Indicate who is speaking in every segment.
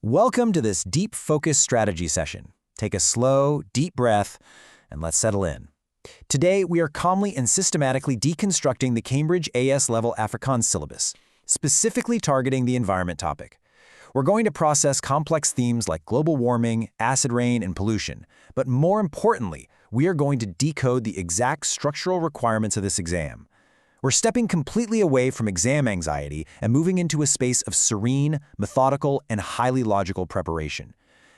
Speaker 1: Welcome to this deep focus strategy session. Take a slow, deep breath, and let's settle in. Today, we are calmly and systematically deconstructing the Cambridge AS Level Afrikaans syllabus, specifically targeting the environment topic. We're going to process complex themes like global warming, acid rain, and pollution, but more importantly, we are going to decode the exact structural requirements of this exam. We're stepping completely away from exam anxiety and moving into a space of serene, methodical, and highly logical preparation.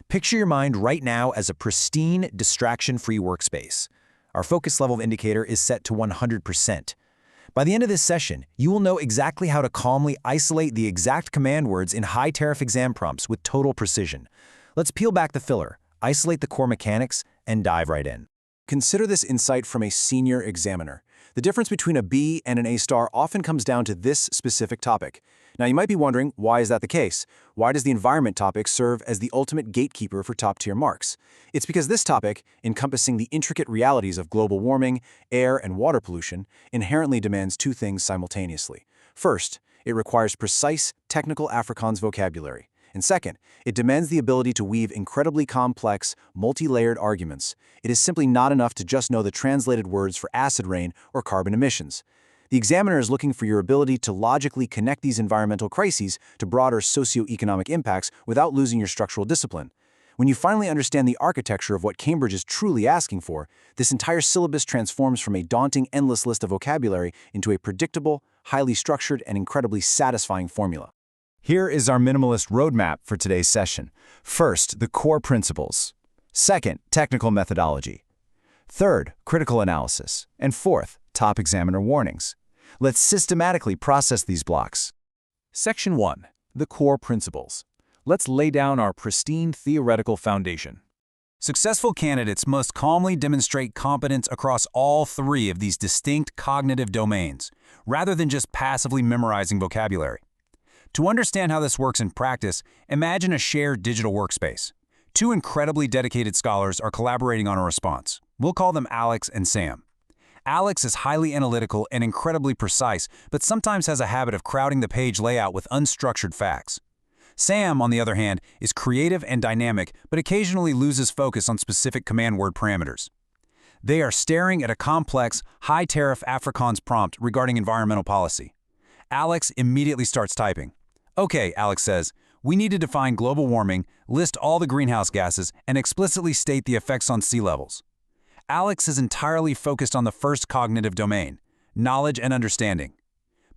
Speaker 1: Picture your mind right now as a pristine, distraction-free workspace. Our focus level indicator is set to 100%. By the end of this session, you will know exactly how to calmly isolate the exact command words in high-tariff exam prompts with total precision. Let's peel back the filler, isolate the core mechanics, and dive right in. Consider this insight from a senior examiner. The difference between a B and an A star often comes down to this specific topic. Now, you might be wondering, why is that the case? Why does the environment topic serve as the ultimate gatekeeper for top-tier marks? It's because this topic, encompassing the intricate realities of global warming, air, and water pollution, inherently demands two things simultaneously. First, it requires precise, technical Afrikaans vocabulary. And second, it demands the ability to weave incredibly complex, multi-layered arguments. It is simply not enough to just know the translated words for acid rain or carbon emissions. The examiner is looking for your ability to logically connect these environmental crises to broader socioeconomic impacts without losing your structural discipline. When you finally understand the architecture of what Cambridge is truly asking for, this entire syllabus transforms from a daunting, endless list of vocabulary into a predictable, highly structured, and incredibly satisfying formula. Here is our minimalist roadmap for today's session. First, the core principles. Second, technical methodology. Third, critical analysis. And fourth, top examiner warnings. Let's systematically process these blocks. Section 1. The core principles. Let's lay down our pristine theoretical foundation. Successful candidates must calmly demonstrate competence across all three of these distinct cognitive domains, rather than just passively memorizing vocabulary. To understand how this works in practice, imagine a shared digital workspace. Two incredibly dedicated scholars are collaborating on a response. We'll call them Alex and Sam. Alex is highly analytical and incredibly precise, but sometimes has a habit of crowding the page layout with unstructured facts. Sam, on the other hand, is creative and dynamic, but occasionally loses focus on specific command word parameters. They are staring at a complex, high-tariff Afrikaans prompt regarding environmental policy. Alex immediately starts typing. Okay, Alex says, we need to define global warming, list all the greenhouse gases, and explicitly state the effects on sea levels. Alex is entirely focused on the first cognitive domain, knowledge and understanding.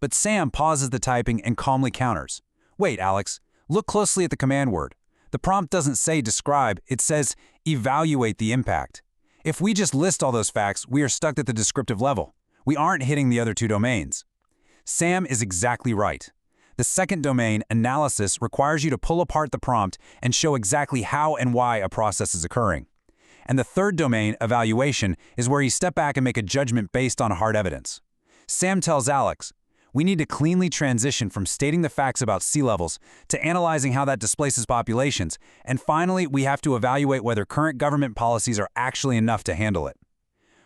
Speaker 1: But Sam pauses the typing and calmly counters. Wait, Alex, look closely at the command word. The prompt doesn't say describe, it says evaluate the impact. If we just list all those facts, we are stuck at the descriptive level. We aren't hitting the other two domains. Sam is exactly right. The second domain, analysis, requires you to pull apart the prompt and show exactly how and why a process is occurring. And the third domain, evaluation, is where you step back and make a judgment based on hard evidence. Sam tells Alex, we need to cleanly transition from stating the facts about sea levels to analyzing how that displaces populations, and finally, we have to evaluate whether current government policies are actually enough to handle it.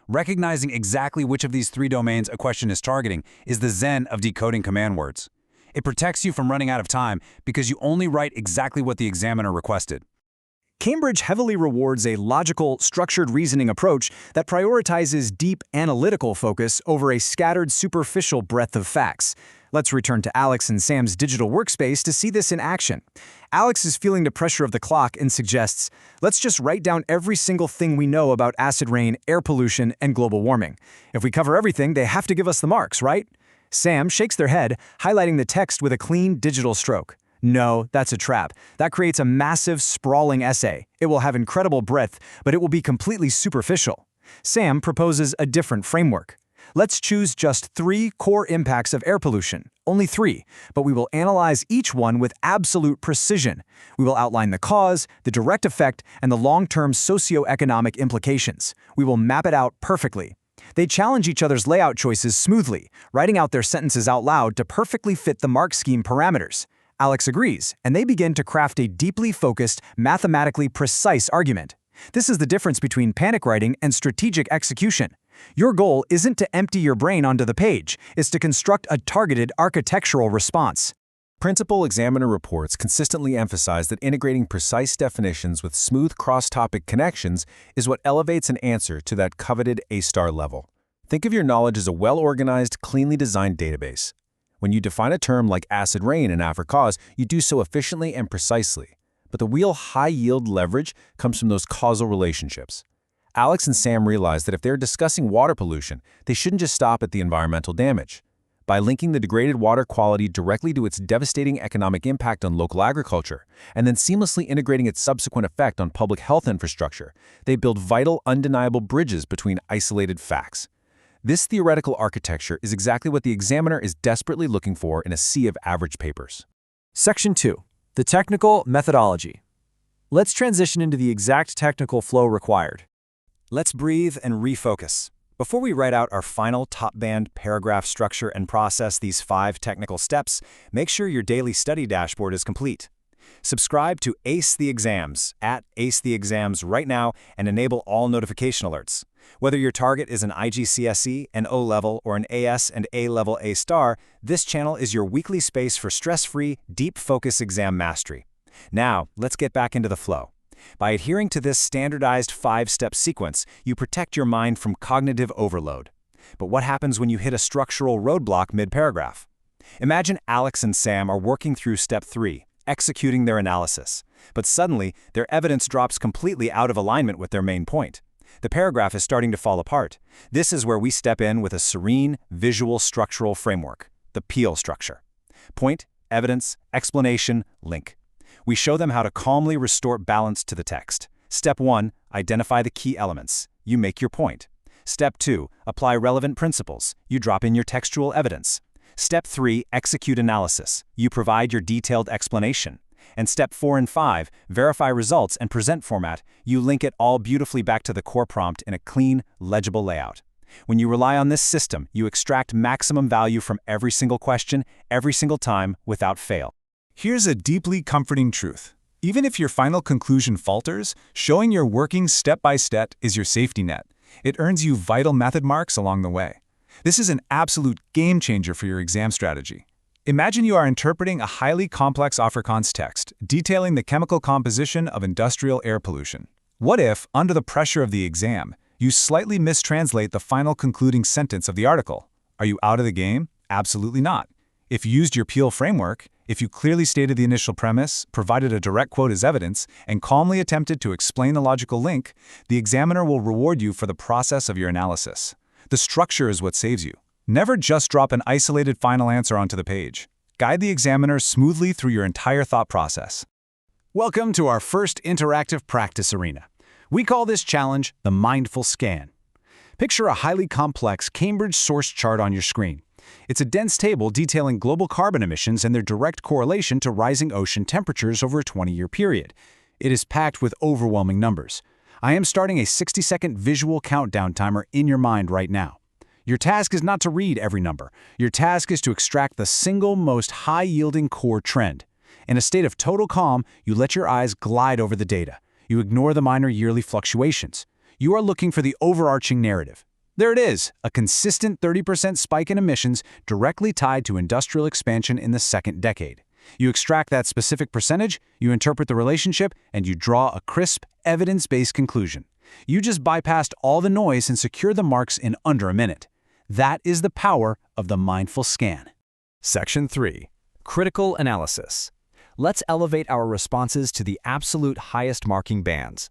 Speaker 1: Recognizing exactly which of these three domains a question is targeting is the zen of decoding command words. It protects you from running out of time because you only write exactly what the examiner requested. Cambridge heavily rewards a logical, structured reasoning approach that prioritizes deep analytical focus over a scattered, superficial breadth of facts. Let's return to Alex and Sam's digital workspace to see this in action. Alex is feeling the pressure of the clock and suggests, let's just write down every single thing we know about acid rain, air pollution, and global warming. If we cover everything, they have to give us the marks, right? Sam shakes their head, highlighting the text with a clean digital stroke. No, that's a trap. That creates a massive, sprawling essay. It will have incredible breadth, but it will be completely superficial. Sam proposes a different framework. Let's choose just 3 core impacts of air pollution, only 3, but we will analyze each one with absolute precision. We will outline the cause, the direct effect, and the long-term socioeconomic implications. We will map it out perfectly. They challenge each other's layout choices smoothly, writing out their sentences out loud to perfectly fit the mark scheme parameters. Alex agrees, and they begin to craft a deeply focused, mathematically precise argument. This is the difference between panic writing and strategic execution. Your goal isn't to empty your brain onto the page, it's to construct a targeted architectural response. Principal examiner reports consistently emphasize that integrating precise definitions with smooth cross-topic connections is what elevates an answer to that coveted A-star level. Think of your knowledge as a well-organized, cleanly designed database. When you define a term like acid rain in Afrikaans, you do so efficiently and precisely. But the real high-yield leverage comes from those causal relationships. Alex and Sam realize that if they're discussing water pollution, they shouldn't just stop at the environmental damage. By linking the degraded water quality directly to its devastating economic impact on local agriculture, and then seamlessly integrating its subsequent effect on public health infrastructure, they build vital, undeniable bridges between isolated facts. This theoretical architecture is exactly what the examiner is desperately looking for in a sea of average papers.
Speaker 2: Section 2. The technical methodology. Let's transition into the exact technical flow required.
Speaker 1: Let's breathe and refocus. Before we write out our final top-band paragraph structure and process these 5 technical steps, make sure your daily study dashboard is complete. Subscribe to Ace the Exams at Ace the Exams right now and enable all notification alerts. Whether your target is an IGCSE, an O-level, or an AS and A-level A-star, this channel is your weekly space for stress-free, deep-focus exam mastery. Now, let's get back into the flow. By adhering to this standardized 5-step sequence, you protect your mind from cognitive overload. But what happens when you hit a structural roadblock mid-paragraph? Imagine Alex and Sam are working through step 3, executing their analysis. But suddenly, their evidence drops completely out of alignment with their main point. The paragraph is starting to fall apart. This is where we step in with a serene, visual structural framework, the PEEL structure. Point, evidence, explanation, link. We show them how to calmly restore balance to the text. Step 1, identify the key elements. You make your point. Step 2, apply relevant principles. You drop in your textual evidence. Step 3, execute analysis. You provide your detailed explanation. And step 4 and 5, verify results and present format. You link it all beautifully back to the core prompt in a clean, legible layout. When you rely on this system, you extract maximum value from every single question, every single time, without fail.
Speaker 3: Here's a deeply comforting truth. Even if your final conclusion falters, showing your working step-by-step is your safety net. It earns you vital method marks along the way. This is an absolute game changer for your exam strategy. Imagine you are interpreting a highly complex Afrikaans text, detailing the chemical composition of industrial air pollution. What if, under the pressure of the exam, you slightly mistranslate the final concluding sentence of the article? Are you out of the game? Absolutely not. If you used your PEEL framework, if you clearly stated the initial premise, provided a direct quote as evidence, and calmly attempted to explain the logical link, the examiner will reward you for the process of your analysis. The structure is what saves you. Never just drop an isolated final answer onto the page. Guide the examiner smoothly through your entire thought process.
Speaker 2: Welcome to our first interactive practice arena. We call this challenge the Mindful Scan. Picture a highly complex Cambridge source chart on your screen. It's a dense table detailing global carbon emissions and their direct correlation to rising ocean temperatures over a 20-year period. It is packed with overwhelming numbers. I am starting a 60-second visual countdown timer in your mind right now. Your task is not to read every number. Your task is to extract the single most high-yielding core trend. In a state of total calm, you let your eyes glide over the data. You ignore the minor yearly fluctuations. You are looking for the overarching narrative. There it is, a consistent 30% spike in emissions directly tied to industrial expansion in the second decade. You extract that specific percentage, you interpret the relationship, and you draw a crisp, evidence-based conclusion. You just bypassed all the noise and secured the marks in under a minute. That is the power of the Mindful Scan.
Speaker 1: Section 3. Critical analysis. Let's elevate our responses to the absolute highest marking bands.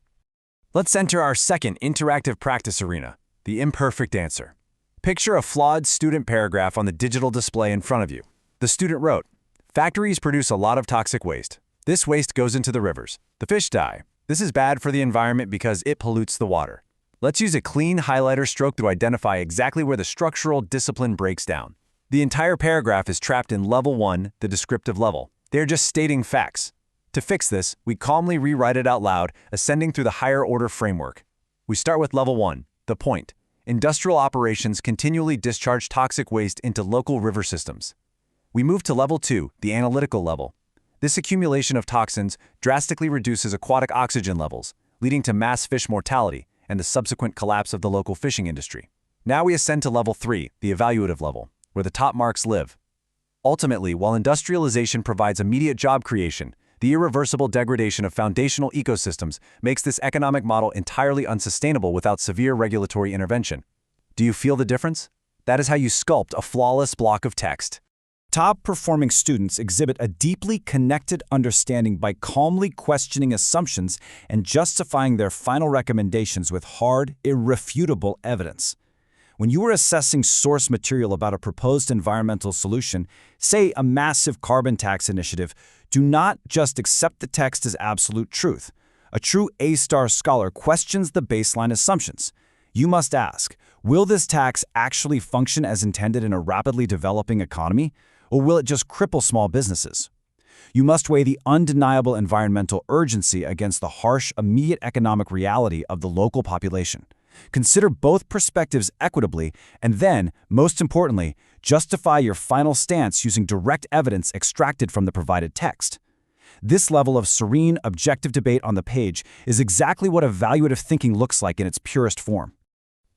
Speaker 1: Let's enter our second interactive practice arena, the imperfect answer. Picture a flawed student paragraph on the digital display in front of you. The student wrote, "Factories produce a lot of toxic waste. This waste goes into the rivers. The fish die. This is bad for the environment because it pollutes the water." Let's use a clean highlighter stroke to identify exactly where the structural discipline breaks down. The entire paragraph is trapped in level 1, the descriptive level. They're just stating facts. To fix this, we calmly rewrite it out loud, ascending through the higher order framework. We start with level 1, the point. Industrial operations continually discharge toxic waste into local river systems. We move to level 2, the analytical level. This accumulation of toxins drastically reduces aquatic oxygen levels, leading to mass fish mortality and the subsequent collapse of the local fishing industry. Now we ascend to level 3, the evaluative level, where the top marks live. Ultimately, while industrialization provides immediate job creation, the irreversible degradation of foundational ecosystems makes this economic model entirely unsustainable without severe regulatory intervention. Do you feel the difference? That is how you sculpt a flawless block of text.
Speaker 3: Top-performing students exhibit a deeply connected understanding by calmly questioning assumptions and justifying their final recommendations with hard, irrefutable evidence. When you are assessing source material about a proposed environmental solution, say a massive carbon tax initiative, do not just accept the text as absolute truth. A true A-star scholar questions the baseline assumptions. You must ask, will this tax actually function as intended in a rapidly developing economy, or will it just cripple small businesses? You must weigh the undeniable environmental urgency against the harsh, immediate economic reality of the local population. Consider both perspectives equitably, and then, most importantly, justify your final stance using direct evidence extracted from the provided text. This level of serene, objective debate on the page is exactly what evaluative thinking looks like in its purest form.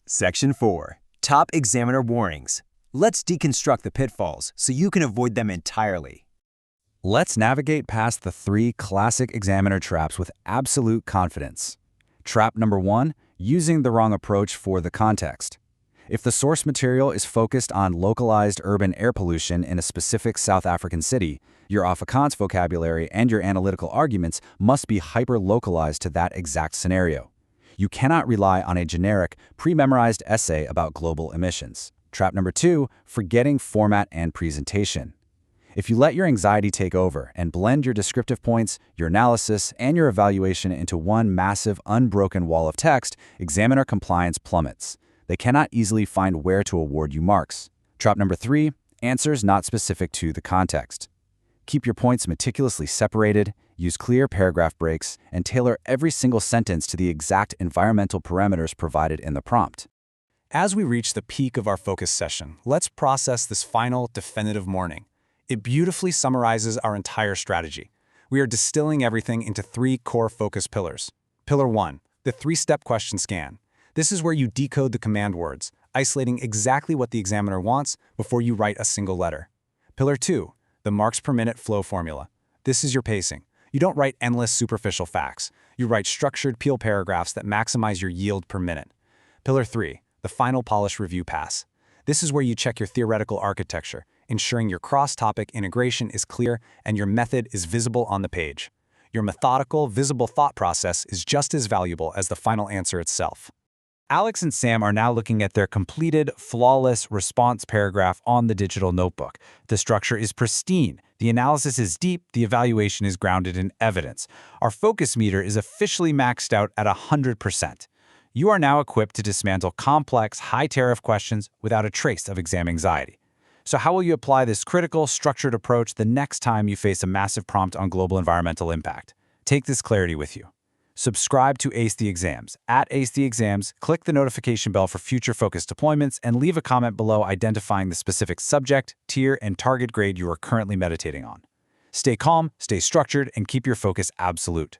Speaker 1: Section 4. Top Examiner Warnings. Let's deconstruct the pitfalls so you can avoid them entirely.
Speaker 2: Let's navigate past the 3 classic examiner traps with absolute confidence. Trap number 1, using the wrong approach for the context. If the source material is focused on localized urban air pollution in a specific South African city, your Afrikaans vocabulary and your analytical arguments must be hyper-localized to that exact scenario. You cannot rely on a generic, pre-memorized essay about global emissions. Trap number 2, forgetting format and presentation. If you let your anxiety take over and blend your descriptive points, your analysis, and your evaluation into one massive, unbroken wall of text, examiner compliance plummets. They cannot easily find where to award you marks. Trap number 3, answers not specific to the context. Keep your points meticulously separated, use clear paragraph breaks, and tailor every single sentence to the exact environmental parameters provided in the prompt.
Speaker 3: As we reach the peak of our focus session, let's process this final, definitive morning. It beautifully summarizes our entire strategy. We are distilling everything into 3 core focus pillars. Pillar 1, the 3-step question scan. This is where you decode the command words, isolating exactly what the examiner wants before you write a single letter. Pillar 2, the marks per minute flow formula. This is your pacing. You don't write endless superficial facts. You write structured peel paragraphs that maximize your yield per minute. Pillar 3, the final polish review pass. This is where you check your theoretical architecture, ensuring your cross-topic integration is clear and your method is visible on the page. Your methodical, visible thought process is just as valuable as the final answer itself. Alex and Sam are now looking at their completed, flawless response paragraph on the digital notebook. The structure is pristine, the analysis is deep, the evaluation is grounded in evidence. Our focus meter is officially maxed out at 100%. You are now equipped to dismantle complex, high-tariff questions without a trace of exam anxiety. So how will you apply this critical, structured approach the next time you face a massive prompt on global environmental impact? Take this clarity with you. Subscribe to Ace the Exams. At Ace the Exams, click the notification bell for future focused deployments and leave a comment below identifying the specific subject, tier, and target grade you are currently meditating on. Stay calm, stay structured, and keep your focus absolute.